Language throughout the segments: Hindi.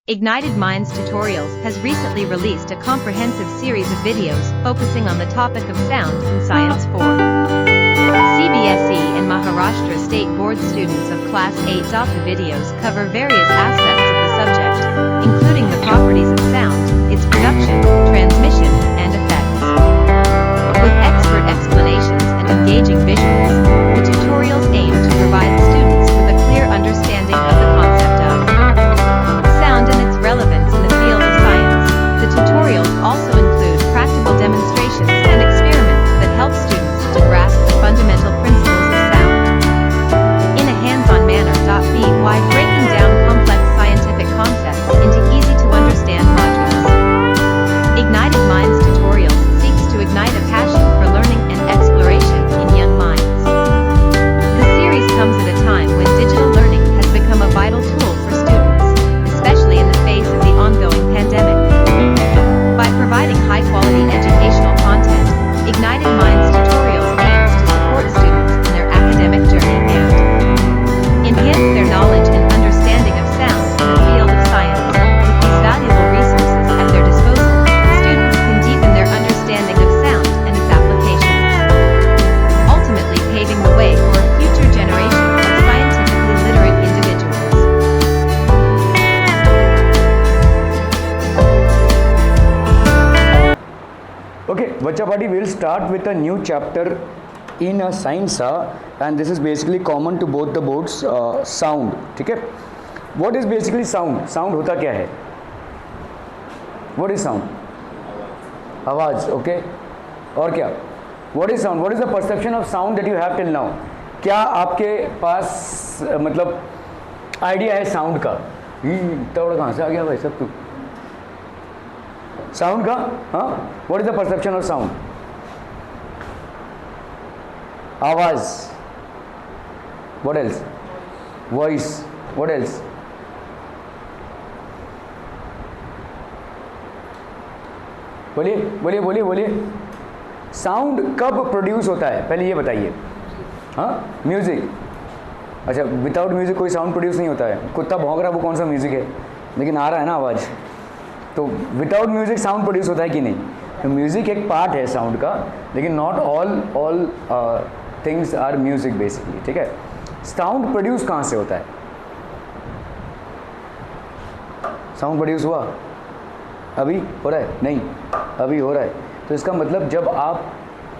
Ignited Minds Tutorials has recently released a comprehensive series of videos focusing on the topic of sound in Science 4. CBSE and Maharashtra State Board students of Class 8. The videos cover various aspects of the subject, including the properties of sound, its production, transmission, and effects. With expert explanations and engaging visuals, the tutorials aim to provide students with a clear understanding of the concept of sound and its relevance in the field of science. The tutorials also include practical demonstrations and experiments that help students to grasp the fundamental principles of sound in a hands-on manner. By breaking down complex scientific concepts into easy-to-understand modules. Ignited Minds Tutorials seeks to ignite a passion for learning and exploration in young minds. The series comes at a time when digital learning has become a vital tool for students, especially in the face of the ongoing pandemic. By providing high-quality educational content, Ignited Minds Tutorials aims to support students in their academic journey and enhance their knowledge and understanding of sound in the field of science. With these valuable resources at their disposal, students can deepen their understanding of sound and its applications, ultimately paving the way for a future generation of scientifically literate individuals. Okay, Bacha Party will start with a new chapter in a science, and this is basically common to both the boards. Sound, ठीक है? What is basically sound? Sound होता क्या है? What is sound? आवाज़, okay? और क्या? What is sound? What is the perception of sound that you have till now? क्या आपके पास मतलब आइडिया है साउंड का? तोड़ कहाँ से आ गया भाई सब तू? साउंड का? हाँ? What is the perception of sound? आवाज़. What else? Voice. What else? बोलिए बोलिए बोलिए बोलिए. साउंड कब प्रोड्यूस होता है पहले ये बताइए. हाँ, म्यूज़िक. अच्छा, विदाउट म्यूज़िक कोई साउंड प्रोड्यूस नहीं होता है. कुत्ता भौंक रहा है वो कौन सा म्यूज़िक है, लेकिन आ रहा है ना आवाज़. तो विदाउट म्यूज़िक साउंड प्रोड्यूस होता है कि नहीं? तो म्यूज़िक एक पार्ट है साउंड का, लेकिन not all things are music basically. ठीक है. साउंड प्रोड्यूस कहाँ से होता है? साउंड प्रोड्यूस हुआ अभी हो रहा है? नहीं, अभी हो रहा है. तो इसका मतलब जब आप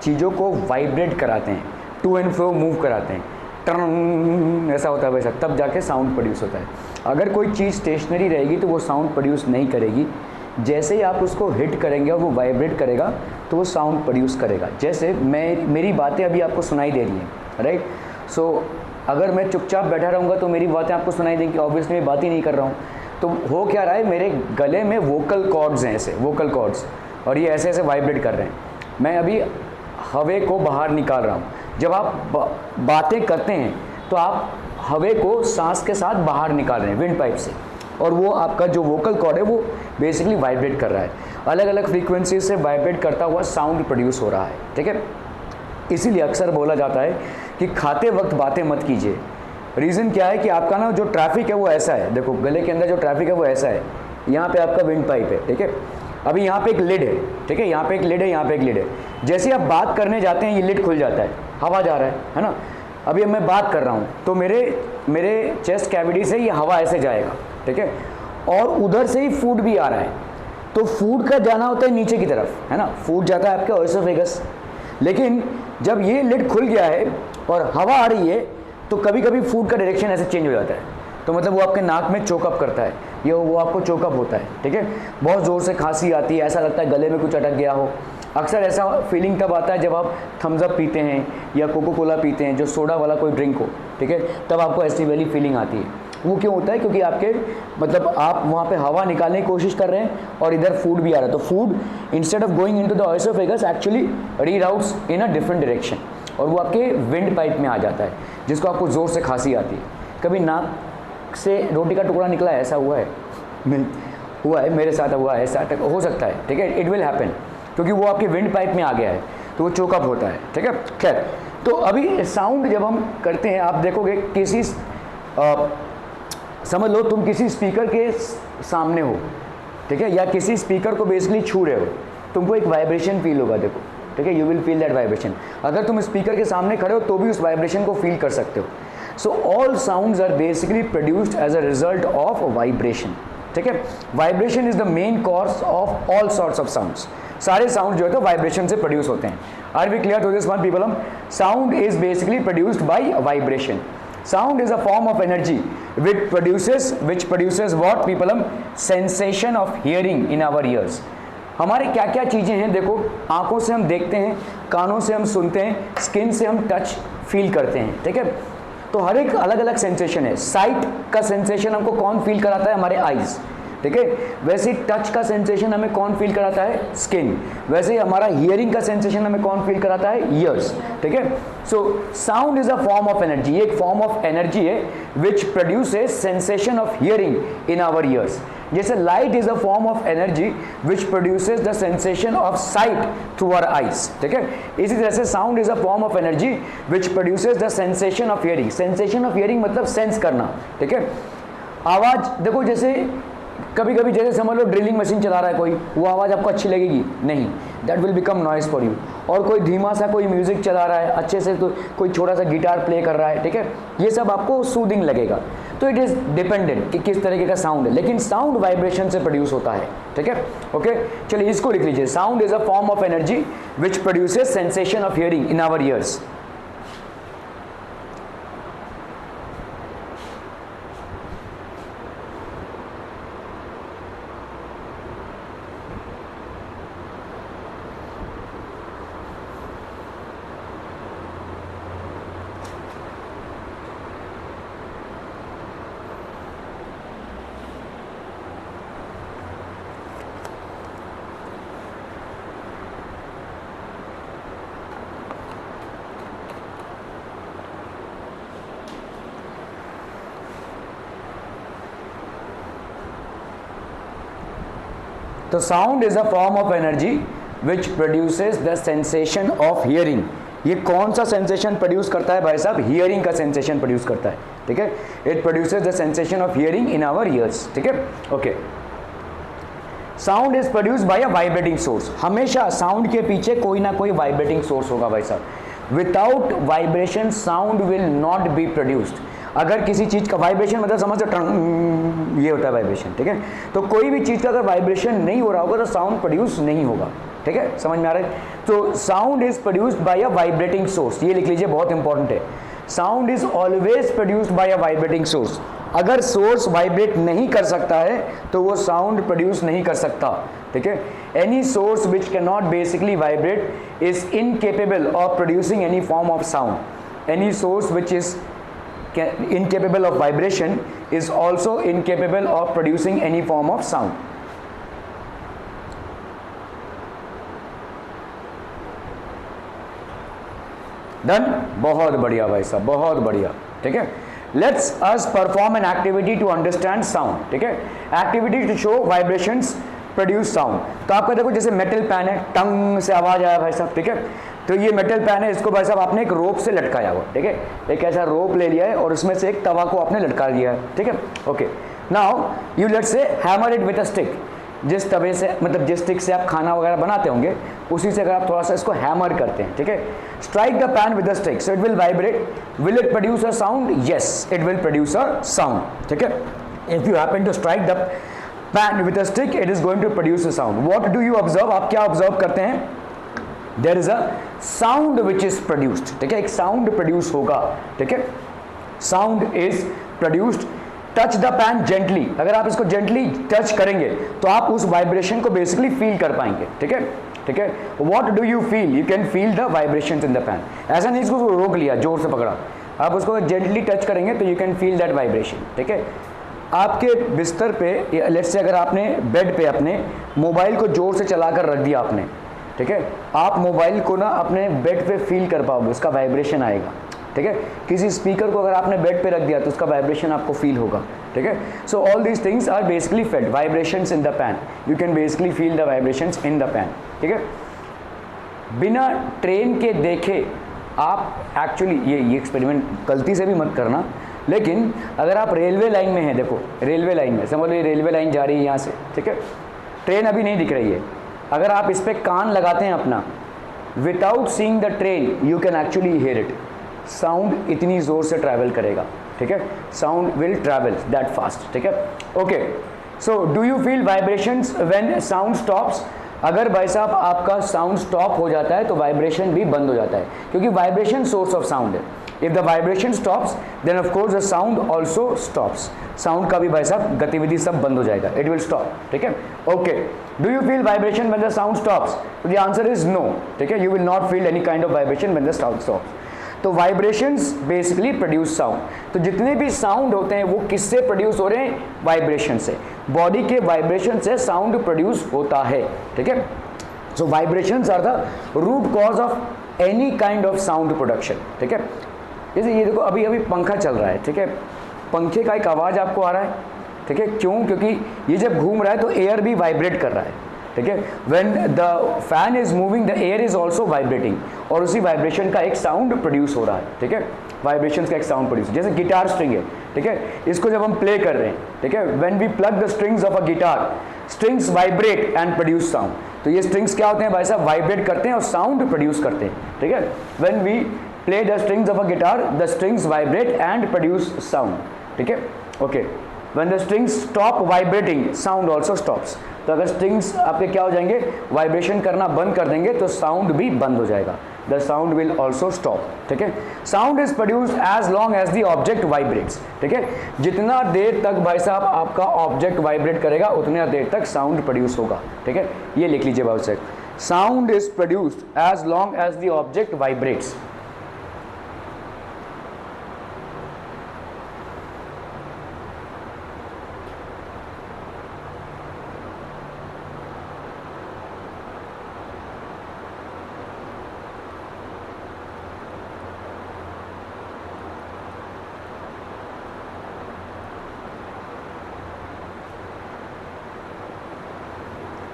चीज़ों को वाइब्रेट कराते हैं, टू एंड फ्रो मूव कराते हैं, टर्न ऐसा होता है वैसा, तब जाके साउंड प्रोड्यूस होता है. अगर कोई चीज़ स्टेशनरी रहेगी तो वो साउंड प्रोड्यूस नहीं करेगी. जैसे ही आप उसको हिट करेंगे और वो वाइब्रेट करेगा तो वो साउंड प्रोड्यूस करेगा. जैसे मेरी बातें अभी आपको सुनाई दे रही हैं, राइट? सो अगर मैं चुपचाप बैठा रहूँगा तो मेरी बातें आपको सुनाई देंगी. ऑब्वियसली मैं बात ही नहीं कर रहा हूँ. तो हो क्या रहा है, मेरे गले में वोकल कॉर्ड्स हैं, ऐसे वोकल कॉर्ड्स, और ये ऐसे ऐसे वाइब्रेट कर रहे हैं. मैं अभी हवा को बाहर निकाल रहा हूँ. जब आप बातें करते हैं तो आप हवा को सांस के साथ बाहर निकाल रहे हैं विंड पाइप से, और वो आपका जो वोकल कॉर्ड है वो बेसिकली वाइब्रेट कर रहा है. अलग अलग फ्रीक्वेंसी से वाइब्रेट करता हुआ साउंड प्रोड्यूस हो रहा है. ठीक है. इसीलिए अक्सर बोला जाता है कि खाते वक्त बातें मत कीजिए. रीज़न क्या है कि आपका ना जो ट्रैफिक है वो ऐसा है. देखो, गले के अंदर जो ट्रैफिक है वो ऐसा है. यहाँ पे आपका विंड पाइप है. ठीक है. अभी यहाँ पे एक लिड है. ठीक है. यहाँ पे एक लिड है, यहाँ पे एक लिड है. जैसे आप बात करने जाते हैं ये लिड खुल जाता है, हवा जा रहा है ना. अभी मैं बात कर रहा हूँ तो मेरे चेस्ट कैविटी से ये हवा ऐसे जाएगा. ठीक है. और उधर से ही फूड भी आ रहा है. तो फूड का जाना होता है नीचे की तरफ, है ना. फूड जाता है आपके ओएसोफेगस. लेकिन जब ये लिड खुल गया है और हवा आ रही है तो कभी कभी फूड का डायरेक्शन ऐसे चेंज हो जाता है. तो मतलब वो आपके नाक में चोकअप करता है, ये वो आपको चोकअप होता है. ठीक है. बहुत ज़ोर से खांसी आती है, ऐसा लगता है गले में कुछ अटक गया हो. अक्सर ऐसा फीलिंग तब आता है जब आप थम्स अप पीते हैं या कोको कोला पीते हैं, जो सोडा वाला कोई ड्रिंक हो. ठीक है. तब आपको ऐसी वाली फीलिंग आती है. वो क्यों होता है? क्योंकि आपके मतलब आप वहाँ पे हवा निकालने की कोशिश कर रहे हैं और इधर फूड भी आ रहा है. तो food instead of going into the oesophagus actually reroutes in a different direction, और वो आपके विंड पाइप में आ जाता है, जिसको आपको ज़ोर से खांसी आती है. कभी नाक से रोटी का टुकड़ा निकला है? ऐसा हुआ है? नहीं हुआ है. मेरे साथ हुआ है, ऐसा हो सकता है. ठीक है. इट विल हैपन, क्योंकि वो आपके विंड पाइप में आ गया है तो वो चोकअप होता है. ठीक है. खैर, तो अभी साउंड जब हम करते हैं आप देखोगे किसी समझ लो तुम किसी स्पीकर के सामने हो, ठीक है, या किसी स्पीकर को बेसिकली छू रहे हो, तुमको एक वाइब्रेशन फील होगा, देखो, ठीक है, you will feel that vibration. अगर तुम स्पीकर के सामने खड़े हो तो भी उस वाइब्रेशन को फील कर सकते हो। So all sounds are basically produced as a result of vibration, ठीक है। Vibration is the main cause of all sorts of sounds. सारे साउंड जो है तो वाइब्रेशन से प्रोड्यूस होते हैं। Are we clear to this one people? Sound is basically produced by vibration. Sound is a form of energy which produces what people? Sensation of hearing in our ears. हमारे क्या क्या चीज़ें हैं, देखो, आंखों से हम देखते हैं, कानों से हम सुनते हैं, स्किन से हम टच फील करते हैं, ठीक है। तो हर एक अलग अलग सेंसेशन है। साइट का सेंसेशन हमको कौन फील कराता है? हमारे आइज़, ठीक है। वैसे टच का सेंसेशन हमें कौन फील कराता है? स्किन। वैसे ही हमारा हियरिंग का सेंसेशन हमें कौन फील कराता है? ईयर्स, ठीक है। So sound is a form of energy, ये एक फॉर्म ऑफ एनर्जी है which produces sensation of hearing in our ears. जैसे light is a form of energy which produces the sensation of sight through our eyes, ठीक है। इसी तरह से sound is a form of energy which produces the sensation of hearing. Sensation of hearing मतलब सेंस करना, ठीक है। आवाज़ देखो, जैसे कभी कभी जैसे समझ लो ड्रिलिंग मशीन चला रहा है कोई, वो आवाज़ आपको अच्छी लगेगी नहीं, that will become noise for you. और कोई धीमा सा कोई म्यूजिक चला रहा है अच्छे से, तो कोई छोटा सा गिटार प्ले कर रहा है, ठीक है, ये सब आपको सूदिंग लगेगा। तो इट इज़ डिपेंडेंट कि किस तरीके का साउंड है, लेकिन साउंड वाइब्रेशन से प्रोड्यूस होता है, ठीक है। ओके, चलिए इसको लिख लीजिए। Sound is a form of energy which produces sensation of hearing in our ears. तो sound is a form of energy which produces the sensation of hearing. ये कौन सा सेंसेशन प्रोड्यूस करता है भाई साहब? हियरिंग का सेंसेशन प्रोड्यूस करता है, ठीक है। It produces the sensation of hearing in our ears, ठीक है। Okay, sound is produce by a vibrating source. हमेशा साउंड के पीछे कोई ना कोई वाइब्रेटिंग सोर्स होगा भाई साहब। Without vibration sound will not be produced. अगर किसी चीज़ का वाइब्रेशन मतलब समझ टंग, ये होता है वाइब्रेशन, ठीक है। तो कोई भी चीज़ का अगर वाइब्रेशन नहीं हो रहा होगा तो साउंड प्रोड्यूस नहीं होगा, ठीक है, समझ में आ रहा है। तो sound is produced by a vibrating source, ये लिख लीजिए, बहुत इंपॉर्टेंट है। Sound is always produced by a vibrating source. अगर सोर्स वाइब्रेट नहीं कर सकता है तो वो साउंड प्रोड्यूस नहीं कर सकता, ठीक है। Any source which can not basically vibrate is incapable of producing any form of sound. Any source which is incapable of vibration is also incapable of producing any form of sound. Done? बहुत बढ़िया भाई साहब, बहुत बढ़िया, ठीक है। Let's us perform an activity to understand sound, ठीक है। Activity to show vibrations produce sound। तो आपका देखो जैसे मेटल पैन है, टंग से आवाज आया भाई साहब, ठीक है। तो ये मेटल पैन है, इसको भाई साहब आपने एक रोप से लटकाया हुआ, ठीक है। एक ऐसा रोप ले लिया है और उसमें से एक तवा को आपने लटका दिया है, ठीक है। Okay, now you let's say hammer it with a stick. जिस तवे से मतलब जिस स्टिक से आप खाना वगैरह बनाते होंगे उसी से अगर आप थोड़ा सा इसको हैमर करते हैं, ठीक है। Strike the pan with the stick so it will vibrate. Will it produce a sound? Yes, it will produce a sound, ठीक है। If you happen to strike the pan with a stick it is going to produce a sound. What do you observe? आप क्या ऑब्जर्व करते हैं? There is a sound which is produced, ठीक है। एक साउंड प्रोड्यूस होगा, ठीक है। Sound is produced. Touch the pan gently. अगर आप इसको जेंटली टच करेंगे तो आप उस वाइब्रेशन को बेसिकली फील कर पाएंगे, ठीक है, ठीक है। What do you feel? You can feel the vibrations in the pan. ऐसा नहीं इसको रोक लिया, जोर से पकड़ा, आप उसको जेंटली टच करेंगे तो you can feel that vibration, ठीक है। आपके बिस्तर पे लेट्स से अगर आपने बेड पे अपने मोबाइल को जोर से चला कर रख दिया आपने, ठीक है, आप मोबाइल को ना अपने बेड पे फील कर पाओगे, उसका वाइब्रेशन आएगा, ठीक है। किसी स्पीकर को अगर आपने बेड पे रख दिया तो उसका वाइब्रेशन आपको फील होगा, ठीक है। So all these things are basically fed vibrations in the pan. You can basically feel the vibrations in the pan, ठीक है। बिना ट्रेन के देखे आप एक्चुअली ये एक्सपेरिमेंट गलती से भी मत करना। लेकिन अगर आप रेलवे लाइन में हैं, देखो रेलवे लाइन में समझ लो ये रेलवे लाइन जा रही है यहाँ से, ठीक है, ट्रेन अभी नहीं दिख रही है, अगर आप इस पर कान लगाते हैं अपना, without seeing the train you can actually here it, sound इतनी ज़ोर से ट्रैवल करेगा, ठीक है, sound will travel that fast, ठीक है, okay. So do you feel vibrations when sound stops? अगर भाई साहब आपका साउंड स्टॉप हो जाता है तो वाइब्रेशन भी बंद हो जाता है, क्योंकि वाइब्रेशन सोर्स ऑफ साउंड है। If the vibration stops then of course the sound also stops, sound का भी भाई साहब गतिविधि सब बंद हो जाएगा, इट विल स्टॉप, ठीक है, okay. Do you feel vibration when the sound stops? The answer is no, ठीक है, you will not feel any kind of vibration when the sound stops. तो वाइब्रेशंस बेसिकली प्रोड्यूस साउंड, तो जितने भी साउंड होते हैं वो किससे प्रोड्यूस हो रहे हैं? वाइब्रेशन से, बॉडी के वाइब्रेशन से साउंड प्रोड्यूस होता है, ठीक है। So vibrations are the root cause of any kind of sound production, ठीक है। जैसे ये देखो अभी अभी पंखा चल रहा है, ठीक है, पंखे का एक आवाज़ आपको आ रहा है, ठीक है, क्यों? क्योंकि ये जब घूम रहा है तो एयर भी वाइब्रेट कर रहा है, ठीक है, when the fan is moving the air is also vibrating, और उसी वाइब्रेशन का एक साउंड प्रोड्यूस हो रहा है, ठीक है, वाइब्रेशन का एक साउंड प्रोड्यूस, जैसे गिटार स्ट्रिंग है, ठीक है, इसको जब हम प्ले कर रहे हैं, ठीक है, when we plug the strings of a guitar, strings vibrate and produce sound, तो ये स्ट्रिंग्स क्या होते हैं भाई साहब? वाइब्रेट करते हैं और साउंड प्रोड्यूस करते हैं, ठीक है, when we play the strings of a guitar the strings vibrate and produce sound, ठीक है, okay. When the strings stop vibrating sound also stops, तो अगर स्ट्रिंग्स आपके क्या हो जाएंगे? वाइब्रेशन करना बंद कर देंगे तो साउंड भी बंद हो जाएगा, the sound will also stop, ठीक है। Sound is produced as long as the object vibrates, ठीक है, जितना देर तक भाई साहब आपका ऑब्जेक्ट वाइब्रेट करेगा उतना देर तक साउंड प्रोड्यूस होगा, ठीक है, ये लिख लीजिए भाई साहब, sound is produced as long as the object vibrates.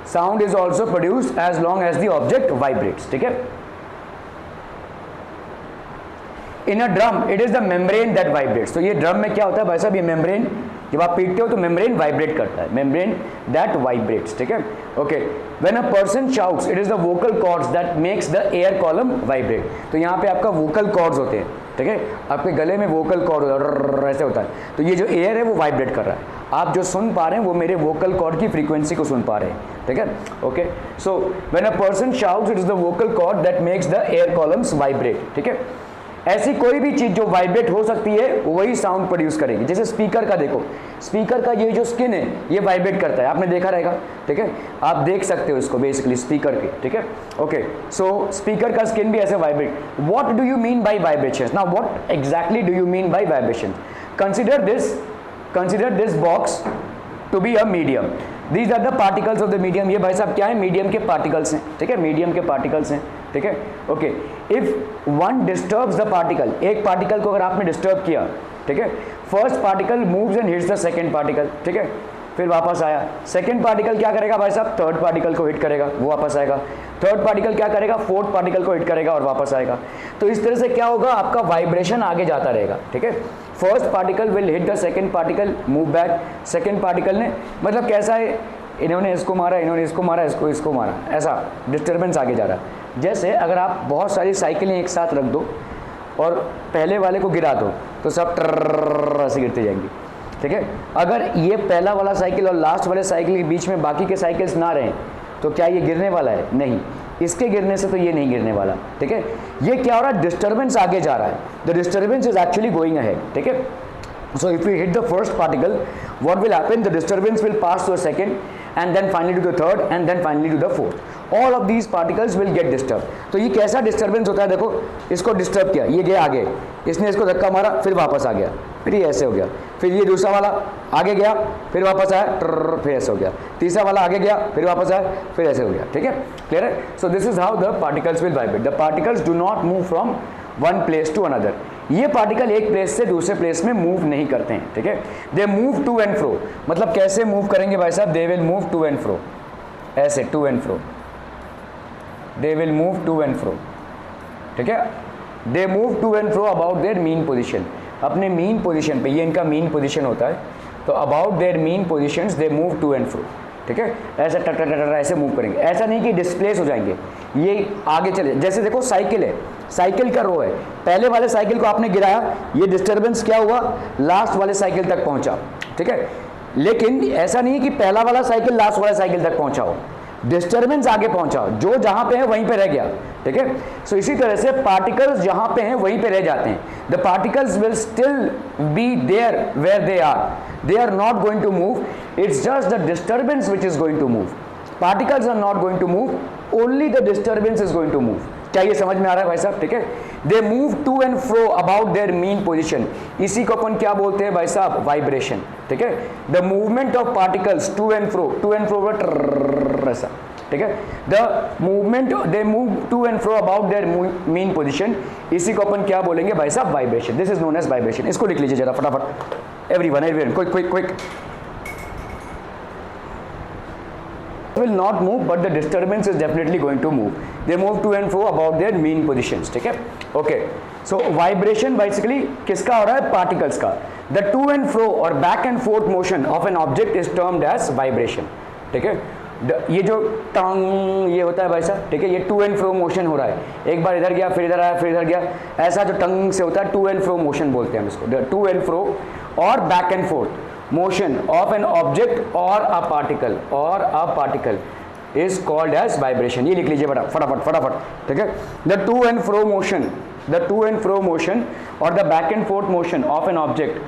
Sound is also produced as long as the object vibrates, ठीक है। In a drum it is the membrane that vibrates, तो ये ड्रम में क्या होता है भाई साहब? ये मेम्ब्रेन, जब आप पीटते हो तो मेम्ब्रेन वाइब्रेट करता है, मेम्ब्रेन दैट वाइब्रेट्स, ठीक है, okay. When a person shouts it is the vocal chords that makes the air column vibrate, तो यहाँ पे आपका वोकल कॉर्ड्स होते हैं, ठीक है, आपके गले में वोकल कॉर्ड ऐसे होता है, तो ये जो एयर है वो वाइब्रेट कर रहा है, आप जो सुन पा रहे हैं वो मेरे वोकल कॉर्ड की फ्रीक्वेंसी को सुन पा रहे हैं, ठीक है, okay. So when a person shouts it is the vocal cord that makes the air columns vibrate, ठीक है। ऐसी कोई भी चीज जो वाइब्रेट हो सकती है वही साउंड प्रोड्यूस करेगी, जैसे स्पीकर का देखो, स्पीकर का ये जो स्किन है ये वाइब्रेट करता है, आपने देखा रहेगा, ठीक है, आप देख सकते हो इसको बेसिकली स्पीकर के, ठीक है, ओके। सो स्पीकर का स्किन भी ऐसे vibrate. What do you mean by vibration? Now what exactly do you mean by vibration? Consider this box to be a medium, these are the particles of the medium, ये भाई साहब क्या है? मीडियम के पार्टिकल्स हैं, ठीक है, मीडियम के पार्टिकल्स हैं, ठीक है, okay. If one disturbs the particle, एक पार्टिकल को अगर आपने डिस्टर्ब किया, ठीक है, first particle moves and hits the second particle, ठीक है, फिर वापस आया, सेकंड पार्टिकल क्या करेगा भाई साहब? थर्ड पार्टिकल को हिट करेगा, वो वापस आएगा, थर्ड पार्टिकल क्या करेगा? फोर्थ पार्टिकल को हिट करेगा और वापस आएगा। तो इस तरह से क्या होगा? आपका वाइब्रेशन आगे जाता रहेगा, ठीक है। First particle will hit the second particle, move back, second particle ने, मतलब कैसा है, इन्होंने इसको मारा, इन्होंने इसको मारा, इसको मारा, ऐसा डिस्टर्बेंस आगे जा रहा है। जैसे अगर आप बहुत सारी साइकिलें एक साथ रख दो और पहले वाले को गिरा दो तो सब ट्रर ऐसे गिरते जाएंगी, ठीक है। अगर ये पहला वाला साइकिल और लास्ट वाले साइकिल के बीच में बाकी के साइकिल्स ना रहें तो क्या ये गिरने वाला है? नहीं, इसके गिरने से तो ये नहीं गिरने वाला, ठीक है। ये क्या हो रहा है? डिस्टर्बेंस आगे जा रहा है, the disturbance is actually going ahead, ठीक है। So if we hit the first particle, what will happen? The disturbance will pass to a second and then finally to the third and then finally to the fourth. All of these particles will get disturbed. तो ये कैसा डिस्टर्बेंस होता है? देखो, इसको डिस्टर्ब किया, ये गया आगे, इसने इसको धक्का मारा, फिर वापस आ गया, फिर ये ऐसे हो गया, फिर ये दूसरा वाला आगे गया, फिर वापस आया, फिर ऐसे हो गया, तीसरा वाला आगे गया, फिर वापस आया, फिर ऐसे हो गया, ठीक है, क्लियर है। So this is how the particles will vibrate. The particles do not move from one place to another, ये पार्टिकल एक प्लेस से दूसरे प्लेस में मूव नहीं करते हैं, ठीक है। They move to and fro, मतलब कैसे मूव करेंगे भाई साहब? They will move to and fro, ऐसे to and fro, they will move to and fro, ठीक है। They move to and fro about their mean position, अपने मीन पोजीशन पे, ये इनका मीन पोजीशन होता है, तो about their mean positions they move to and fro, ठीक है, ऐसे टक टक टक ऐसे मूव करेंगे, ऐसा नहीं कि डिस्प्लेस हो जाएंगे, ये आगे चले। जैसे देखो साइकिल है, साइकिल का रो है, पहले वाले साइकिल को आपने गिराया, ये डिस्टर्बेंस क्या हुआ, लास्ट वाले साइकिल तक पहुंचा, ठीक है, लेकिन ऐसा नहीं है कि पहला वाला साइकिल लास्ट वाले साइकिल तक पहुंचा हो, डिस्टर्बेंस आगे पहुंचा, जो जहां पे है वहीं पे रह गया, ठीक है। सो इसी तरह से पार्टिकल्स जहां पे हैं वहीं पे रह जाते हैं, the particles will still be there where they are not going to move, it's just the disturbance which is going to move, particles are not going to move, only the disturbance is going to move. क्या ये समझ में आ रहा है भाई साहब, ठीक है। They move to and fro about their mean position, इसी को अपन क्या बोलते हैं भाई साहब, वाइब्रेशन, ठीक है। The movement of particles to and fro ऐसा, ठीक है, the movement they move to and fro about their mean position, इसी को अपन क्या बोलेंगे भाई साहब, vibration, this is known as vibration. इसको लिख लीजिए जरा फटाफट, everyone quick will not move but the disturbance is definitely going to move, they move to and fro about their mean positions, ठीक है। okay, so vibration basically किसका हो रहा है, particles का। the to and fro और back and forth motion of an object is termed as vibration, ठीक है। ये जो टंग ये होता है भाई साहब, ठीक है, ये टू एंड फ्रो मोशन हो रहा है, एक बार इधर गया फिर इधर आया फिर इधर गया, ऐसा जो टंग से होता है टू एंड फ्रो मोशन बोलते हैं हम इसको, टू एंड फ्रो और back and fourth motion of an object or a particle is called as vibration। ये लिख लीजिए बेटा फटाफट, ठीक है। the to and fro motion or the back and forth motion of an object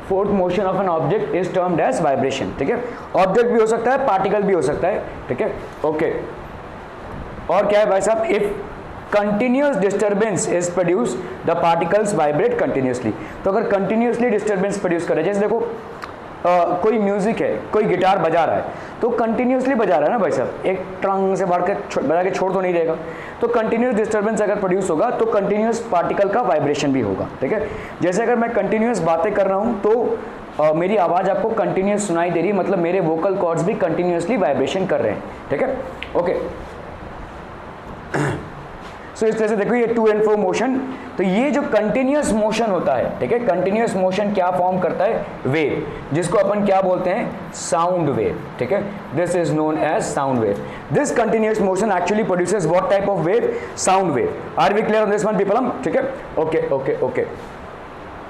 forth motion of an object is termed as vibration, ठीक है। ऑब्जेक्ट भी हो सकता है, पार्टिकल भी हो सकता है, ठीक है, ओके। और क्या है भाई साहब, if continuous disturbance is produce the particles vibrate continuously, तो अगर कंटिन्यूसली डिस्टर्बेंस प्रोड्यूस करे, जैसे देखो कोई म्यूजिक है, कोई गिटार बजा रहा है, तो कंटिन्यूसली बजा रहा है ना भाई साहब, एक ट्रंग से बजा के छोड़ तो नहीं देगा, तो कंटिन्यूस डिस्टर्बेंस अगर प्रोड्यूस होगा तो कंटिन्यूस पार्टिकल का वाइब्रेशन भी होगा, ठीक है। जैसे अगर मैं कंटिन्यूस बातें कर रहा हूँ तो मेरी आवाज़ आपको कंटिन्यूस सुनाई दे रही है, मतलब मेरे वोकल कॉर्ड्स भी कंटिन्यूसली वाइब्रेशन कर रहे हैं, ठीक है, ओके। सो इस तरह से देखो ये टू एंड फ्रो मोशन, तो ये जो कंटिन्यूस मोशन होता है, ठीक है, कंटिन्यूस मोशन क्या फॉर्म करता है, वेव, जिसको अपन क्या बोलते हैं, साउंड वेव, ठीक है। This is known as sound wave. This continuous motion actually produces what type of wave, sound wave. Are we clear on this one people, ठीक है, ओके ओके ओके।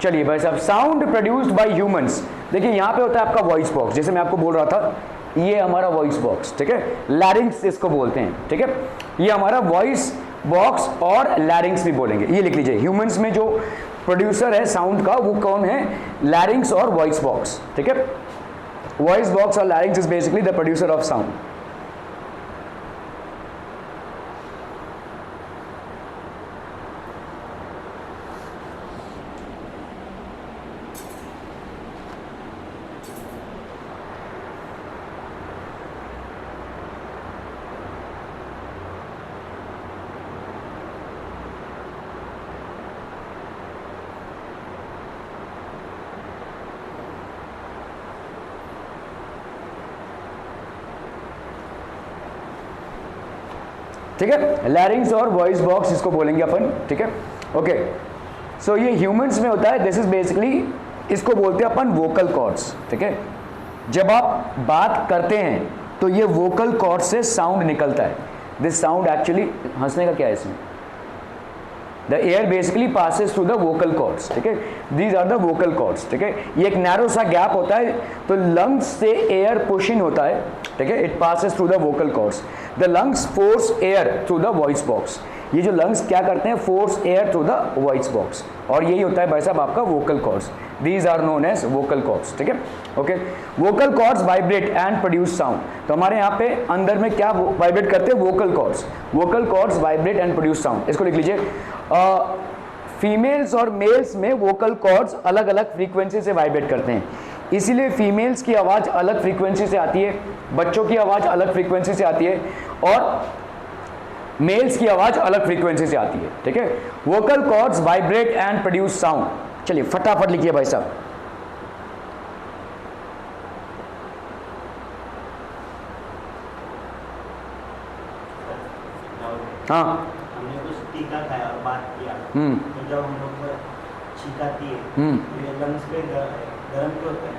चलिए भाई साहब, साउंड प्रोड्यूस्ड बाय ह्यूमंस, देखिए यहाँ पे होता है आपका वॉइस बॉक्स, जैसे मैं आपको बोल रहा था, ये हमारा वॉइस बॉक्स, ठीक है, लैरिंग्स इसको बोलते हैं, ठीक है, ये हमारा वॉइस बॉक्स और लैरिंग्स भी बोलेंगे, ये लिख लीजिए। ह्यूमंस में जो प्रोड्यूसर है साउंड का वो कौन है, लैरिंग्स और वॉइस बॉक्स, ठीक है। वॉइस बॉक्स और लैरिंग्स is basically the producer of sound. ठीक है, लैरिंग्स और वॉइस बॉक्स इसको बोलेंगे अपन, ठीक है, ओके। सो ये ह्यूमंस में होता है, दिस इज बेसिकली, इसको बोलते हैं अपन वोकल कॉर्ड्स, ठीक है। जब आप बात करते हैं तो ये वोकल कॉर्ड से साउंड निकलता है, दिस साउंड एक्चुअली, हंसने का क्या है इसमें, the air basically passes through the vocal cords, ठीक है, these are the vocal cords, ठीक है। ये एक नैरो सा गैप होता है, तो लंग्स से एयर पुश इन होता है, ठीक है, it passes through the vocal cords, the lungs force air through the voice box, ये जो लंग्स क्या करते हैं, force air through the voice box, और यही होता है भाई साहब आपका vocal cords, these are known as vocal cords, ठीक है, okay. Vocal cords vibrate and produce sound, तो हमारे यहाँ पे अंदर में क्या वाइब्रेट करते हैं, vocal cords, vocal cords vibrate and produce sound, इसको लिख लीजिए। फीमेल्स और मेल्स में वोकल कॉर्ड्स अलग अलग फ्रीक्वेंसी से वाइब्रेट करते हैं, इसीलिए फीमेल्स की आवाज़ अलग फ्रीक्वेंसी से आती है, बच्चों की आवाज़ अलग फ्रीक्वेंसी से आती है, और मेल्स की आवाज़ अलग फ्रीक्वेंसी से आती है, ठीक है। Vocal cords vibrate and produce sound, चलिए फटाफट लिखिए भाई साहब। हाँ, हमने कुछ टीका खाया और बात किया, तो जब हम लोग छींक आती है तो ये लंग्स पे गरम क्यों होता है,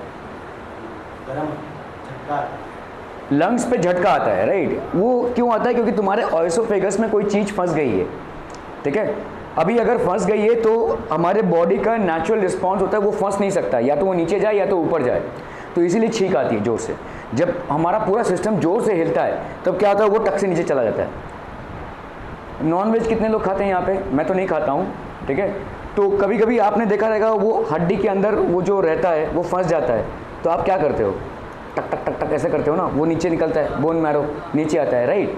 गरम झटका आता है। लंग्स पे झटका आता है, राइट, वो क्यों आता है, क्योंकि तुम्हारे ऑयसोफेगस में कोई चीज़ फंस गई है, ठीक है। अभी अगर फंस गई है तो हमारे बॉडी का नेचुरल रिस्पॉन्स होता है, वो फंस नहीं सकता, या तो वो नीचे जाए या तो ऊपर जाए, तो इसीलिए छींक आती है जोर से। जब हमारा पूरा सिस्टम जोर से हिलता है तब क्या होता है, वो टक से नीचे चला जाता है। नॉनवेज कितने लोग खाते हैं यहाँ पे, मैं तो नहीं खाता हूँ, ठीक है। तो कभी कभी आपने देखा रहेगा वो हड्डी के अंदर वो जो रहता है वो फंस जाता है, तो आप क्या करते हो, टक टक टक टक ऐसे करते हो ना, वो नीचे निकलता है, बोन मैरो नीचे आता है, राइट।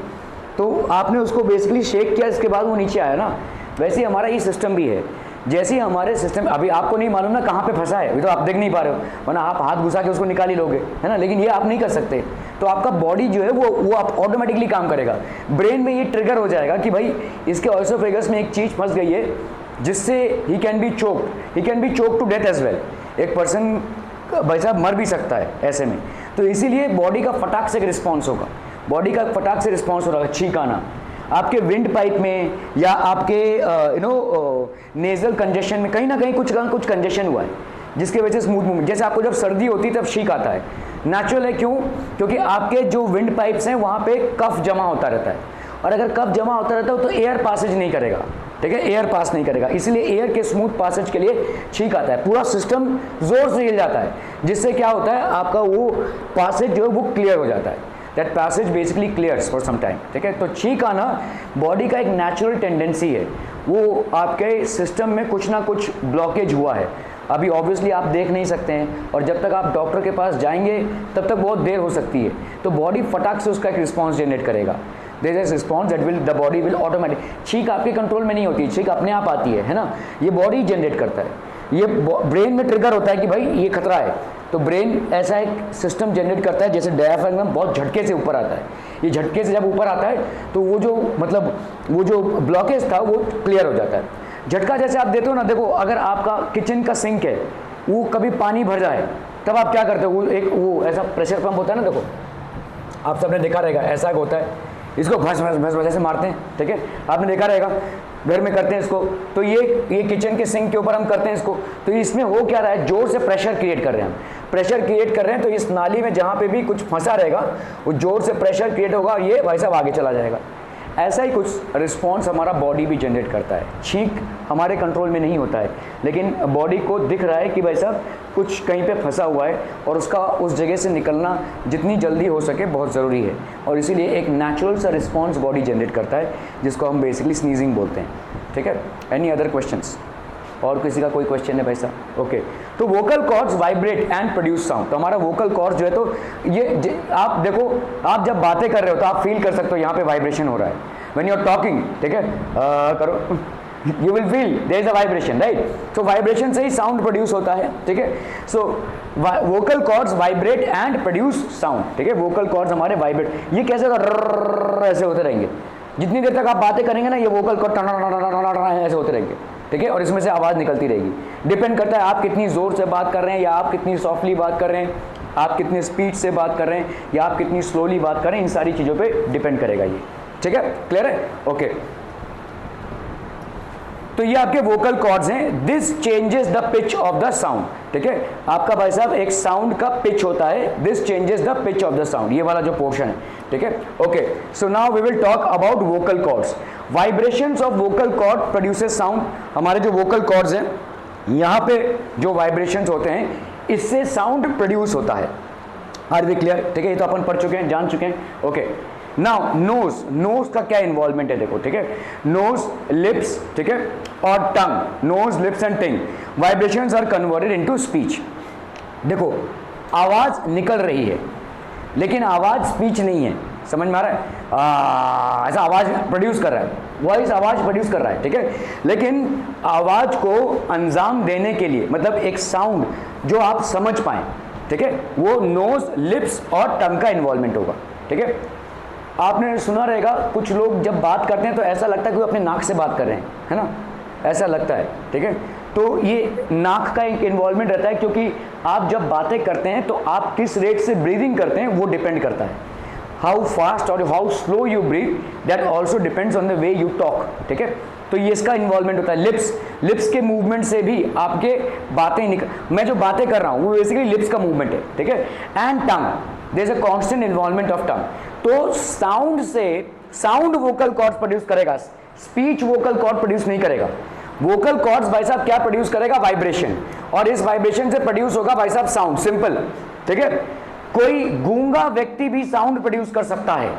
तो आपने उसको बेसिकली शेक किया, इसके बाद वो नीचे आया ना। वैसे ही हमारा ये सिस्टम भी है, जैसे ही हमारे सिस्टम, अभी आपको नहीं मालूम ना कहाँ पे फंसा है, अभी तो आप देख नहीं पा रहे हो, वरना आप हाथ घुसा के उसको निकाल ही लोगे, है ना, लेकिन ये आप नहीं कर सकते। तो आपका बॉडी जो है वो आप ऑटोमेटिकली काम करेगा, ब्रेन में ये ट्रिगर हो जाएगा कि भाई इसके ऑयसोफेगस में एक चीज़ फंस गई है जिससे he can be choke to death as well, एक पर्सन भाई साहब मर भी सकता है ऐसे में। तो इसीलिए बॉडी का फटाक से रिस्पॉन्स होगा, बॉडी का फटाक से रिस्पॉन्स हो रहा है, छींक आना। आपके विंड पाइप में या आपके नेजल कंजेशन में कहीं ना कहीं कुछ कंजेशन हुआ है, जिसके वजह से स्मूथ मूवमेंट, जैसे आपको जब सर्दी होती है तब छींक आता है, नेचुरल है। क्यों? क्योंकि आपके जो विंड पाइप्स हैं वहाँ पे कफ जमा होता रहता है, और अगर कफ जमा होता रहता है तो एयर पासेज नहीं करेगा, ठीक है, एयर पास नहीं करेगा, इसलिए एयर के स्मूथ पासेज के लिए छींक आता है, पूरा सिस्टम जोर से हिल जाता है, जिससे क्या होता है आपका वो पासेज जो है वो क्लियर हो जाता है, that passage basically clears for some time, ठीक है। तो छींक आना बॉडी का एक नेचुरल टेंडेंसी है, वो आपके सिस्टम में कुछ ना कुछ ब्लॉकेज हुआ है, अभी ऑब्वियसली आप देख नहीं सकते हैं, और जब तक आप डॉक्टर के पास जाएंगे तब तक बहुत देर हो सकती है, तो बॉडी फटाक से उसका एक रिस्पॉन्स जनरेट करेगा, there is response that will the body will automatic. छींक आपके कंट्रोल में नहीं होती, छींक अपने आप आती है ना, ये बॉडी जनरेट करता है, ये ब्रेन में ट्रिगर होता है कि भाई ये खतरा है, तो ब्रेन ऐसा एक सिस्टम जनरेट करता है, जैसे डायफ्राम बहुत झटके से ऊपर आता है, ये झटके से जब ऊपर आता है तो वो जो मतलब वो जो ब्लॉकेज था वो क्लियर हो जाता है। झटका जैसे आप देते हो ना, देखो अगर आपका किचन का सिंक है वो कभी पानी भर जाए तब आप क्या करते हो, वो ऐसा प्रेशर पंप होता है ना, देखो आप सबने देखा रहेगा, ऐसा होता है, इसको भस भस भस भस ऐसे मारते हैं, ठीक है, आपने देखा रहेगा घर में करते हैं इसको। तो ये किचन के सिंक के ऊपर हम करते हैं इसको, तो इसमें हो क्या रहा है, जोर से प्रेशर क्रिएट कर रहे हैं हम, प्रेशर क्रिएट कर रहे हैं, तो इस नाली में जहाँ पे भी कुछ फंसा रहेगा वो जोर से प्रेशर क्रिएट होगा, ये भाई साहब आगे चला जाएगा। ऐसा ही कुछ रिस्पॉन्स हमारा बॉडी भी जनरेट करता है। छींक हमारे कंट्रोल में नहीं होता है, लेकिन बॉडी को दिख रहा है कि भाई साहब कुछ कहीं पे फंसा हुआ है, और उसका उस जगह से निकलना जितनी जल्दी हो सके बहुत ज़रूरी है, और इसीलिए एक नेचुरल सा रिस्पॉन्स बॉडी जनरेट करता है, जिसको हम बेसिकली स्नीजिंग बोलते हैं, ठीक है। Any other questions? और किसी का कोई क्वेश्चन है भाई साहब? ओके, तो vocal cords vibrate and produce sound, तो हमारा वोकल कॉर्ड्स जो है, तो ये आप देखो, आप जब बातें कर रहे हो तो आप फील कर सकते हो यहाँ पे वाइब्रेशन हो रहा है, व्हेन यू आर टॉकिंग, ठीक है, करो, you will feel there is a vibration, right. तो वाइब्रेशन से ही साउंड प्रोड्यूस होता है, ठीक है। So vocal cords vibrate and produce sound, ठीक है, वोकल कॉर्ड्स हमारे वाइब्रेट, ये कैसे होगा, ऐसे होते रहेंगे, जितनी देर तक आप बातें करेंगे ना ये वोकल कॉर्ड ऐसे होते रहेंगे, ठीक है, और इसमें से आवाज़ निकलती रहेगी। डिपेंड करता है आप कितनी ज़ोर से बात कर रहे हैं, या आप कितनी सॉफ्टली बात कर रहे हैं, आप कितनी स्पीड से बात कर रहे हैं, या आप कितनी स्लोली बात कर रहे हैं, इन सारी चीज़ों पे डिपेंड करेगा ये, ठीक है, क्लियर है? ओके, तो ये आपके वोकल कॉर्ड्स हैं. This changes the pitch of the sound. ठीक है, आपका भाई साहब एक साउंड का पिच होता है. This changes the pitch of the sound, ये वाला जो पोर्शन है. ठीक है, okay. So now we will talk about vocal cords. Vibrations of vocal cord produces sound. हमारे जो वोकल कॉर्ड्स हैं, यहाँ पे जो वाइब्रेशंस होते हैं, इससे साउंड प्रोड्यूस होता है. Are we clear? ठीक है, ये तो अपन पढ़ चुके हैं, जान चुके हैं. Okay, now knows. नोज का क्या इन्वॉल्वमेंट है देखो. ठीक है, नोज, लिप्स, ठीक है, और tongue. Nose, lips and tongue. Vibrations are converted into speech. देखो, आवाज निकल रही है लेकिन आवाज स्पीच नहीं है. समझ में आ रहा है? ऐसा आवाज प्रोड्यूस कर रहा है, वॉइस आवाज प्रोड्यूस कर रहा है. ठीक है, लेकिन आवाज को अंजाम देने के लिए, मतलब एक साउंड जो आप समझ पाए, ठीक है, वो नोज, लिप्स और टंग का इन्वॉल्वमेंट होगा. ठीक है, आपने सुना रहेगा कुछ लोग जब बात करते हैं तो ऐसा लगता है कि वो अपने नाक से बात कर रहे हैं, है ना, ऐसा लगता है. ठीक है, तो ये नाक का एक इन्वॉल्वमेंट रहता है, क्योंकि आप जब बातें करते हैं तो आप किस रेट से ब्रीदिंग करते हैं वो डिपेंड करता है. हाउ फास्ट और how slow you breathe, that also depends on the way you talk. ठीक है, तो ये इसका इन्वॉल्वमेंट होता है. लिप्स के मूवमेंट से भी आपके बातें मैं जो बातें कर रहा हूँ वो बेसिकली लिप्स का मूवमेंट है. ठीक है, and tongue, there is a constant involvement of tongue. तो साउंड से, साउंड वोकल कॉर्ड्स प्रोड्यूस करेगा, स्पीच वोकल कॉर्ड प्रोड्यूस नहीं करेगा. वोकल कॉर्ड्स भाई साहब क्या प्रोड्यूस करेगा? वाइब्रेशन, और इस वाइब्रेशन से प्रोड्यूस होगा भाई साहब साउंड. सिंपल. ठीक है, कोई गूंगा व्यक्ति भी साउंड प्रोड्यूस कर सकता है.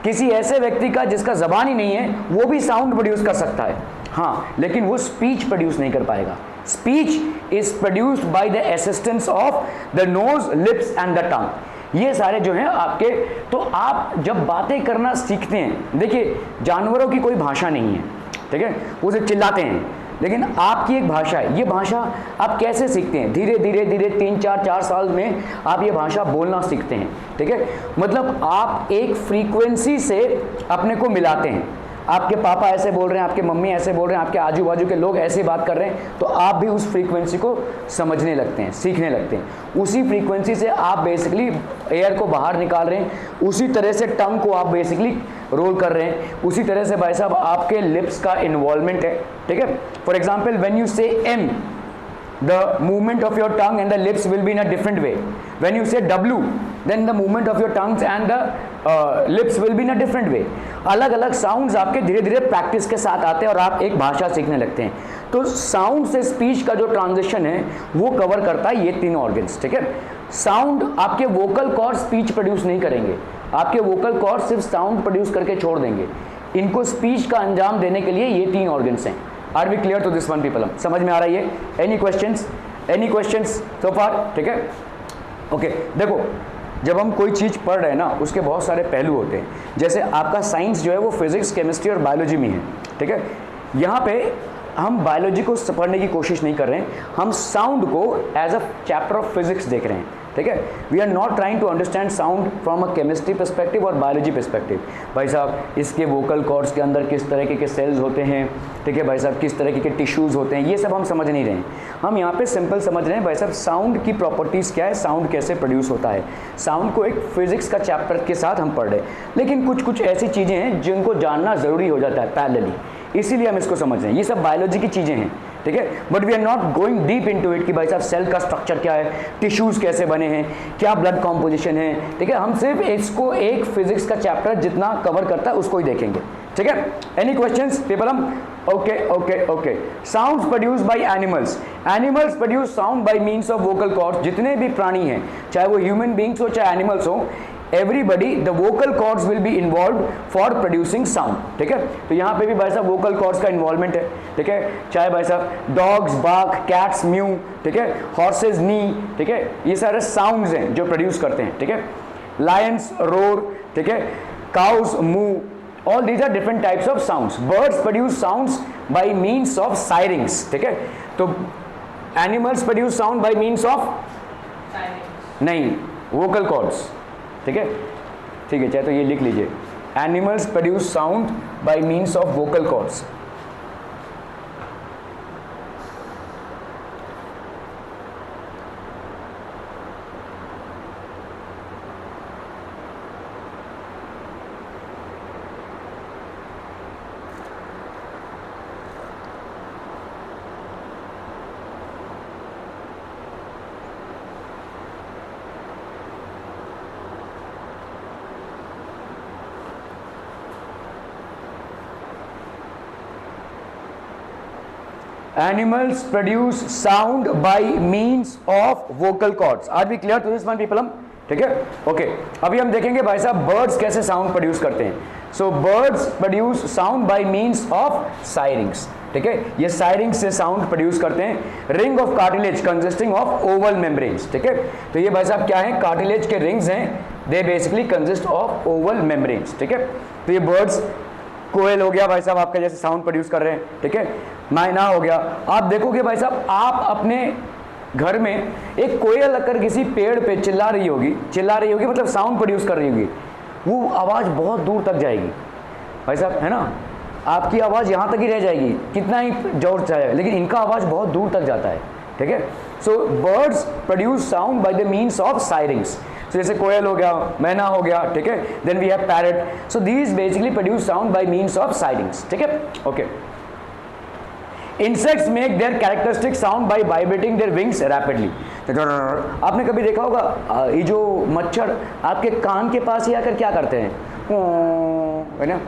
किसी ऐसे व्यक्ति का जिसका जबान ही नहीं है वो भी साउंड प्रोड्यूस कर सकता है, हाँ, लेकिन वो स्पीच प्रोड्यूस नहीं कर पाएगा. Speech is produced by the assistance of the nose, lips and the tongue. ये सारे जो हैं आपके. तो आप जब बातें करना सीखते हैं, देखिए जानवरों की कोई भाषा नहीं है. ठीक है, वो सिर्फ चिल्लाते हैं, लेकिन आपकी एक भाषा है. ये भाषा आप कैसे सीखते हैं? धीरे धीरे धीरे 3-4 साल में आप ये भाषा बोलना सीखते हैं. ठीक है, मतलब आप एक फ्रीक्वेंसी से अपने को मिलाते हैं. आपके पापा ऐसे बोल रहे हैं, आपके मम्मी ऐसे बोल रहे हैं, आपके आजू बाजू के लोग ऐसे बात कर रहे हैं, तो आप भी उस फ्रीक्वेंसी को समझने लगते हैं, सीखने लगते हैं. उसी फ्रीक्वेंसी से आप बेसिकली एयर को बाहर निकाल रहे हैं. उसी तरह से टंग को आप बेसिकली रोल कर रहे हैं. उसी तरह से भाई साहब आपके लिप्स का इन्वॉल्वमेंट है. ठीक है, फॉर एग्जाम्पल व्हेन यू से M, the movement of your tongue and the lips will be in a different way. When you say W, then the movement of your tongues and the lips will be in a different way. अलग अलग साउंड्स आपके धीरे धीरे प्रैक्टिस के साथ आते हैं और आप एक भाषा सीखने लगते हैं. तो साउंड से स्पीच का जो ट्रांजिशन है वो कवर करता है ये 3 ऑर्गन्स. ठीक है, साउंड आपके वोकल कॉर्ड स्पीच प्रोड्यूस नहीं करेंगे. आपके वोकल कॉर्ड सिर्फ साउंड प्रोड्यूस करके छोड़ देंगे. इनको स्पीच का अंजाम देने के लिए ये 3 ऑर्गन्स हैं. Are we clear to this one people? समझ में आ रही है? Any questions so far? ठीक है, ओके. देखो, जब हम कोई चीज़ पढ़ रहे हैं ना, उसके बहुत सारे पहलू होते हैं. जैसे आपका साइंस जो है वो फिजिक्स, केमिस्ट्री और बायोलॉजी में है. ठीक है, यहाँ पे हम बायोलॉजी को पढ़ने की कोशिश नहीं कर रहे हैं, हम साउंड को as a chapter of physics देख रहे हैं. ठीक है, we are not trying to understand sound from a chemistry perspective और बायोलॉजी पर्सपेक्टिव. भाई साहब इसके वोकल कॉर्ड्स के अंदर किस तरह के सेल्स होते हैं, ठीक है भाई साहब, किस तरह के टिश्यूज़ होते हैं, ये सब हम समझ नहीं रहे हैं. हम यहाँ पे सिंपल समझ रहे हैं भाई साहब साउंड की प्रॉपर्टीज़ क्या है, साउंड कैसे प्रोड्यूस होता है. साउंड को एक फिजिक्स का चैप्टर के साथ हम पढ़ रहे हैं, लेकिन कुछ ऐसी चीज़ें हैं जिनको जानना ज़रूरी हो जाता है पैरेलली, इसीलिए हम इसको समझ रहे हैं. ये सब बायोलॉजी की चीज़ें हैं. ठीक है, but we are not going deep into it कि भाई साहब सेल का स्ट्रक्चर क्या है, टिश्यूज़ कैसे बने हैं, क्या ब्लड कॉम्पोजिशन है. ठीक है, हम सिर्फ इसको एक फिजिक्स का चैप्टर जितना कवर करता है उसको ही देखेंगे. ठीक है, एनी क्वेश्चंस पीपलम? Okay. Sounds produce by animals produce sound by means of vocal cords. जितने भी प्राणी हैं, चाहे वो ह्यूमन बींग्स हो चाहे एनिमल्स हो, everybody the vocal cords will be involved for producing sound. ठीक है, तो यहाँ पे भी भाई साहब वोकल कॉर्ड्स का इन्वॉल्वमेंट है. ठीक है, चाहे भाई साहब डॉग्स बार्क, कैट्स म्यू, ठीक है, हॉर्सेस नी, ठीक है, ये सारे साउंड्स हैं जो प्रोड्यूस करते हैं. ठीक है, लायंस रोर, ठीक है, cows move, all these are different types of sounds. Birds produce sounds by means of sirens. ठीक है, तो animals produce sound by means of नहीं, vocal cords. ठीक है, चाहे तो ये लिख लीजिए, animals produce sound by means of vocal cords. Animals produce sound by means of vocal cords. Are we clear to this one people? हम ठीक है, ओके। अभी हम देखेंगे भाई साहब बर्ड्स कैसे साउंड प्रोड्यूस करते हैं। So birds produce sound by means of syrinxes, ठीक है, ये सायरिंग से साउंड प्रोड्यूस करते हैं। Ring of cartilage consisting of oval membranes, ठीक है, तो ये भाई साहब क्या है, कार्टिलेज के रिंग्स हैं, they basically consist of oval membranes, ठीक है। तो ये बर्ड्स, कोयल हो गया भाई साहब आपका जैसे साउंड प्रोड्यूस कर रहे हैं, ठीक है, मैना हो गया। आप देखोगे भाई साहब, आप अपने घर में एक कोयल अगर किसी पेड़ पे चिल्ला रही होगी मतलब साउंड प्रोड्यूस कर रही होगी, वो आवाज़ बहुत दूर तक जाएगी भाई साहब, है ना, आपकी आवाज़ यहाँ तक ही रह जाएगी, कितना ही जोर चाहे, लेकिन इनका आवाज़ बहुत दूर तक जाता है, ठीक है। So birds produce sound by the means of syrinxes. तो जैसे कोयल हो गया, मैना हो गया, ठीक है, then we have parrot. So these basically produce sound by means of syrinxes, ठीक है, okay. Insects make their characteristic sound by vibrating their wings rapidly. आपने कभी देखा होगा ये जो मच्छर आपके कान के पास ही आकर क्या करते हैं, है ना,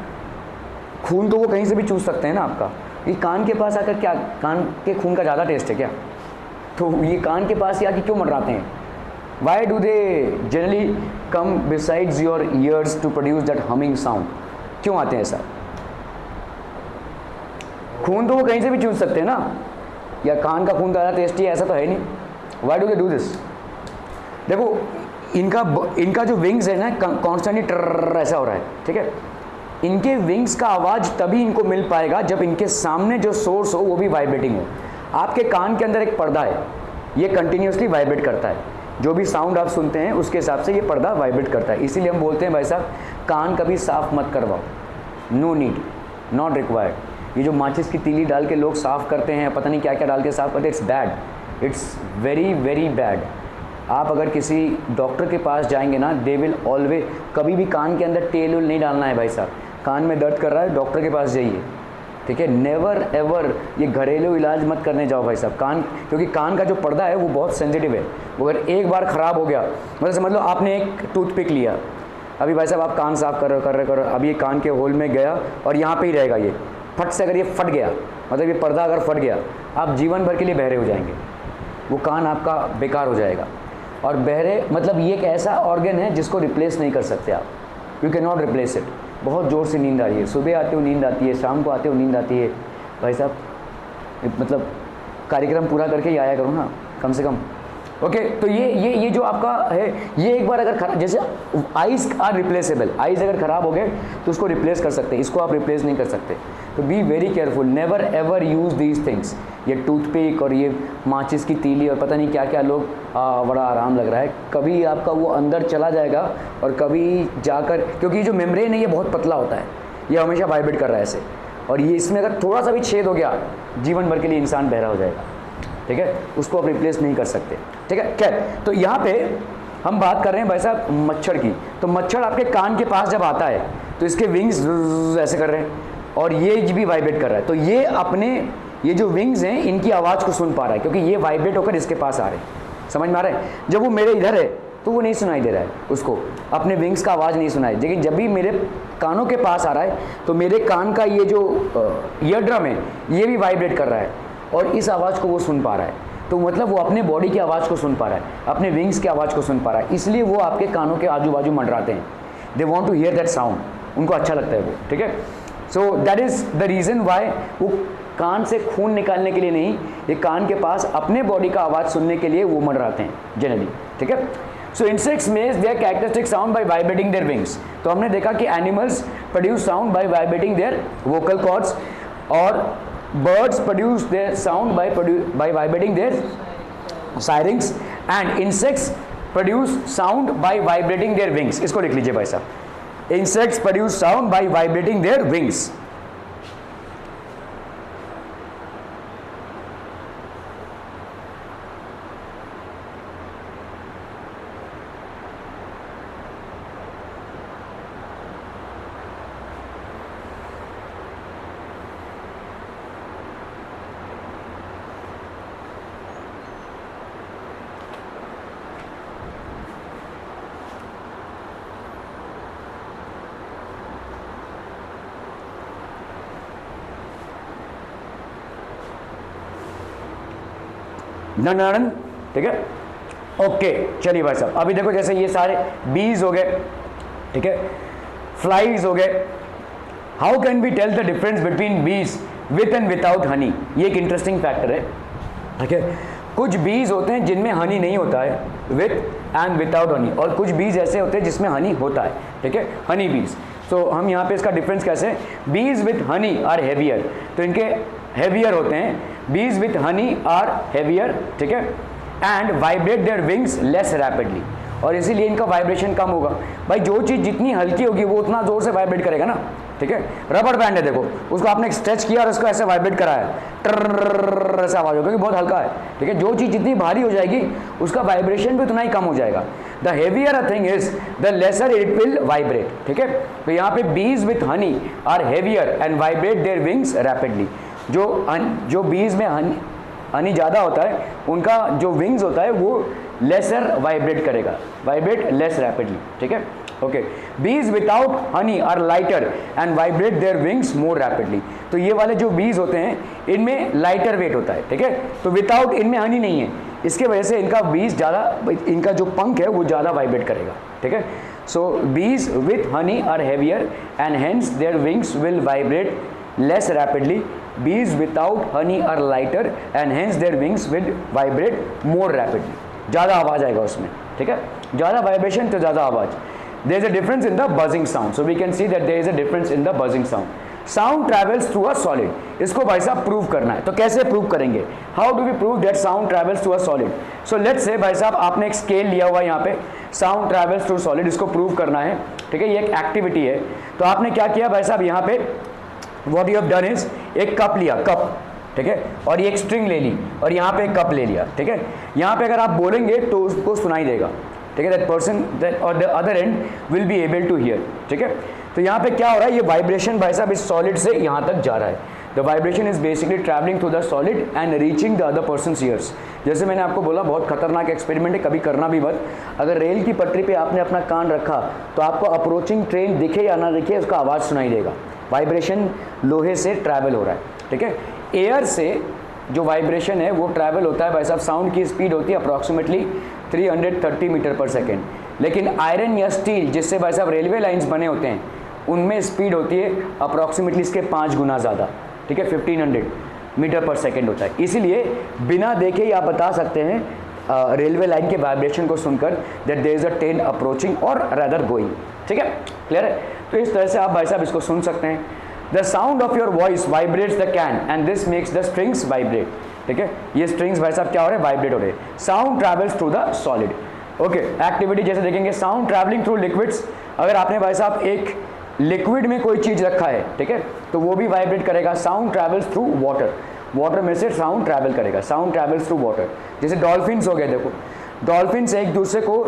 खून तो वो कहीं से भी चूस सकते हैं ना आपका, ये कान के पास आकर क्या, कान के खून का ज़्यादा टेस्ट है क्या, तो ये कान के पास ही आके क्यों मंडराते हैं? Why do they generally come besides your ears to produce that humming sound? क्यों आते हैं ऐसा? खून तो वो कहीं से भी चूस सकते हैं ना, या कान का खून ज़्यादा टेस्टी है ऐसा तो है नहीं। Y do they do this? देखो इनका जो विंग्स है ना कॉन्स्टेंटली ट्रर ऐसा हो रहा है, ठीक है, इनके विंग्स का आवाज़ तभी इनको मिल पाएगा जब इनके सामने जो सोर्स हो वो भी वाइब्रेटिंग हो। आपके कान के अंदर एक पर्दा है, ये कंटिन्यूसली वाइब्रेट करता है, जो भी साउंड आप सुनते हैं उसके हिसाब से ये पर्दा वाइब्रेट करता है। इसीलिए हम बोलते हैं भाई साहब कान कभी साफ मत करवाओ, नो नीड, नॉट रिक्वायर्ड। ये जो माचिस की तीली डाल के लोग साफ़ करते हैं, पता नहीं क्या क्या डाल के साफ़ करते हैं, it's bad, it's very very bad. आप अगर किसी डॉक्टर के पास जाएंगे ना, दे विल ऑलवेज, कभी भी कान के अंदर तेल नहीं डालना है भाई साहब। कान में दर्द कर रहा है, डॉक्टर के पास जाइए, ठीक है, नेवर एवर ये घरेलू इलाज मत करने जाओ भाई साहब। कान, क्योंकि कान का जो पर्दा है वो बहुत सेंसिटिव है, वो अगर एक बार ख़राब हो गया, मतलब समझ लो आपने एक टूथपिक लिया, अभी भाई साहब आप कान साफ़ कर रहे हो, अभी ये कान के होल में गया और यहाँ पे ही रहेगा, ये फट से अगर ये फट गया, मतलब ये पर्दा अगर फट गया, आप जीवन भर के लिए बहरे हो जाएंगे, वो कान आपका बेकार हो जाएगा। और बहरे मतलब ये एक ऐसा ऑर्गन है जिसको रिप्लेस नहीं कर सकते आप, you can not replace it. बहुत ज़ोर से नींद आ रही है, सुबह आते हो नींद आती है, शाम को आते हो नींद आती है, भाई साहब मतलब कार्यक्रम पूरा करके ही आया करो ना कम से कम, ओके। तो ये जो आपका है, ये एक बार अगर जैसे आइज़ आर रिप्लेसेबल, आइज़ अगर ख़राब हो गए तो उसको रिप्लेस कर सकते हैं, इसको आप रिप्लेस नहीं कर सकते। तो be very careful, never ever use these things. ये टूथपिक और ये माचिस की तीली और पता नहीं क्या क्या लोग, बड़ा आराम लग रहा है, कभी आपका वो अंदर चला जाएगा और कभी जाकर, क्योंकि ये जो मेम्ब्रेन है ये बहुत पतला होता है, ये हमेशा वाइब्रेट कर रहा है ऐसे, और ये इसमें अगर थोड़ा सा भी छेद हो गया, जीवन भर के लिए इंसान बहरा हो जाएगा, ठीक है, उसको आप रिप्लेस नहीं कर सकते, ठीक है। खैर, तो यहाँ पे हम बात कर रहे हैं भाई साहब मच्छर की। तो मच्छर आपके कान के पास जब आता है तो इसके विंग्स ऐसे कर रहे हैं और ये भी वाइब्रेट कर रहा है, तो ये अपने ये जो विंग्स हैं इनकी आवाज़ को सुन पा रहा है, क्योंकि ये वाइब्रेट होकर इसके पास आ रहे हैं, समझ में आ रहा है। जब वो मेरे इधर है तो वो नहीं सुनाई दे रहा है, उसको अपने विंग्स का आवाज़ नहीं सुनाई, लेकिन जब भी मेरे कानों के पास आ रहा है तो मेरे कान का ये जो ईयर ड्रम है ये भी वाइब्रेट कर रहा है और इस आवाज़ को वो सुन पा रहा है। तो मतलब वो अपने बॉडी की आवाज़ को सुन पा रहा है, अपने विंग्स की आवाज़ को सुन पा रहा है, इसलिए वो आपके कानों के आजू बाजू मंडराते हैं। They want to hear that sound, उनको अच्छा लगता है वो, ठीक है। So that is the reason why वो कान से खून निकालने के लिए नहीं, ये कान के पास अपने बॉडी का आवाज़ सुनने के लिए वो मंडराते हैं जनरली, ठीक है। So insects make their characteristic sound by vibrating their wings. तो हमने देखा कि animals produce sound by vibrating their vocal cords, और birds produce their sound by vibrating their syrinx, and insects produce sound by vibrating their wings. इसको लिख लीजिए भाई साहब, insects produce sound by vibrating their wings. None, ठीक है। ओके चलिए भाई साहब, अभी देखो जैसे ये सारे बीज हो गए, ठीक है, फ्लाइज हो गए। How can we tell the difference between bees with and without honey? ये एक इंटरेस्टिंग फैक्टर है, ठीक है। कुछ बीज होते हैं जिनमें हनी नहीं होता है, विथ एंड विदाउट हनी, और कुछ बीज ऐसे होते हैं जिसमें हनी होता है, ठीक है, हनी बीज। तो हम यहाँ पे इसका डिफरेंस कैसे, बीज विथ हनी आर हेवियर, तो इनके हेवियर होते हैं, बीज विथ हनी आर हेवियर, ठीक है, and vibrate their wings less rapidly, और इसीलिए इनका वाइब्रेशन कम होगा। भाई जो चीज़ जितनी हल्की होगी वो उतना जोर से वाइब्रेट करेगा ना, ठीक है। रबर बैंड है, देखो उसको आपने स्ट्रेच किया और उसको ऐसे वाइब्रेट कराया, ट्रर ऐसा आवाज होगा क्योंकि बहुत हल्का है, ठीक है। जो चीज़ जितनी भारी हो जाएगी उसका वाइब्रेशन भी उतना ही कम हो जाएगा। The heavier a thing is the lesser it will vibrate, ठीक है। तो यहाँ पे bees with honey are heavier and vibrate their wings rapidly. जो बीज में हनी ज़्यादा होता है उनका जो विंग्स होता है वो लेसर वाइब्रेट करेगा, वाइब्रेट लेस रैपिडली, ठीक है। Okay, bees without honey are lighter and vibrate their wings more rapidly. तो ये वाले जो बीज होते हैं इनमें लाइटर वेट होता है, ठीक है। तो विदाउट इनमें हनी नहीं है, इसके वजह से इनका बीज ज़्यादा, इनका जो पंख है वो ज़्यादा वाइब्रेट करेगा, ठीक है। So bees with honey are heavier and hence their wings will vibrate less rapidly. Bees without honey are lighter and hence their wings will vibrate more rapidly. ज़्यादा आवाज़ आएगा उसमें, ठीक है, ज़्यादा वाइब्रेशन तो ज़्यादा आवाज़। There is a difference in the buzzing sound, so we can see that there is a difference in the buzzing sound. Sound travels through a solid. इसको भाई साहब प्रूव करना है, तो कैसे प्रूव करेंगे? How do we prove that sound travels through a solid? So let's say भाई साहब आपने एक स्केल लिया हुआ है यहाँ पे, sound travels through solid, इसको प्रूव करना है, ठीक है, ये एक एक्टिविटी है। तो आपने क्या किया भाई साहब, यहाँ पे what you have done is एक कप लिया, कप, ठीक है, और ये एक स्ट्रिंग ले ली और यहाँ पे एक कप ले लिया, ठीक है। यहाँ पे अगर आप बोलेंगे तो उसको सुनाई देगा, ठीक है, दैट पर्सन दैट और the other end will be able to hear, ठीक है। तो यहाँ पे क्या हो रहा है, ये वाइब्रेशन भाई साहब इस सॉलिड से यहाँ तक जा रहा है। The vibration is basically travelling through the solid and reaching the other persons years. जैसे मैंने आपको बोला बहुत खतरनाक एक्सपेरिमेंट है, कभी करना भी मत। अगर रेल की पटरी पे आपने अपना कान रखा तो आपको अप्रोचिंग ट्रेन दिखे या ना दिखे उसका आवाज़ सुनाई देगा। वाइब्रेशन लोहे से ट्रैवल हो रहा है, ठीक है। एयर से जो वाइब्रेशन है वो ट्रैवल होता है भाई साहब, साउंड की स्पीड होती है अप्रॉक्सीमेटली 330 मीटर पर सेकेंड। लेकिन आयरन या स्टील जिससे भाई साहब रेलवे लाइंस बने होते हैं उनमें स्पीड होती है अप्रॉक्सीमेटली इसके 5 गुना ज़्यादा, ठीक है, 1500 मीटर पर सेकेंड होता है। इसीलिए बिना देखे ही आप बता सकते हैं रेलवे लाइन के वाइब्रेशन को सुनकर that there is a train approaching और रादर गोइंग, ठीक है, क्लियर है। तो इस तरह से आप भाई साहब इसको सुन सकते हैं। The sound of your voice vibrates the can and this makes the strings vibrate, ठीक है। ये स्ट्रिंग्स भाई साहब क्या हो रहे हैं, वाइब्रेट हो रहे हैं। Sound travels through the solid. Okay, activity जैसे देखेंगे, साउंड ट्रैवलिंग थ्रू लिक्विड्स। अगर आपने भाई साहब एक लिक्विड में कोई चीज़ रखा है, ठीक है, तो वो भी वाइब्रेट करेगा। Sound travels through water, water में से साउंड ट्रैवल करेगा। Sound travels through water. जैसे डॉल्फिन्स हो गए, देखो डॉल्फिन्स एक दूसरे को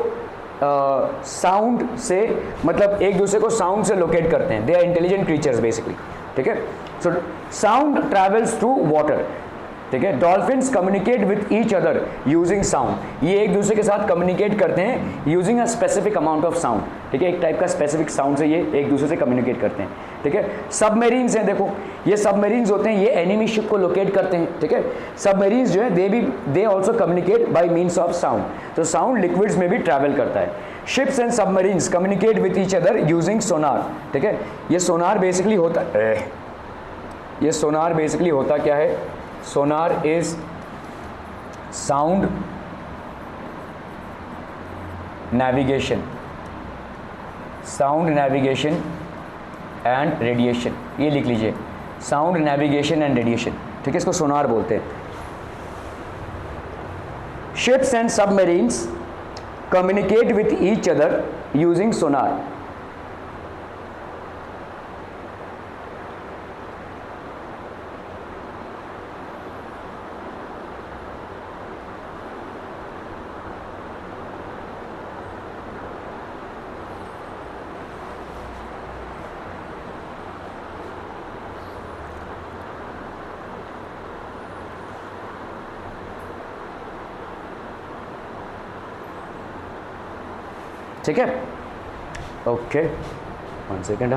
साउंड से, मतलब एक दूसरे को साउंड से लोकेट करते हैं। They are intelligent creatures basically, ठीक है। So sound travels through water, ठीक है। Dolphins communicate with each other using sound. ये एक दूसरे के साथ कम्युनिकेट करते हैं using a specific amount of sound, ठीक है। एक टाइप का स्पेसिफिक साउंड से ये एक दूसरे से कम्युनिकेट करते हैं, ठीक है। सबमरीन्स हैं, देखो ये सबमरीन्स होते हैं, ये एनिमी शिप को लोकेट करते हैं, ठीक है। सबमरीन्स जो है they also communicate by means of sound. तो साउंड लिक्विड्स में भी ट्रैवल करता है। Ships and submarines communicate with each other using sonar, ठीक है। ये सोनार बेसिकली होता क्या है, sonar is sound navigation, sound navigation and radiation. ये लिख लीजिए, साउंड नेविगेशन एंड रेडिएशन, ठीक है, इसको सोनार बोलते हैं। Ships and submarines communicate with each other using sonar. ठीक है, ओके, 1 सेकेंड।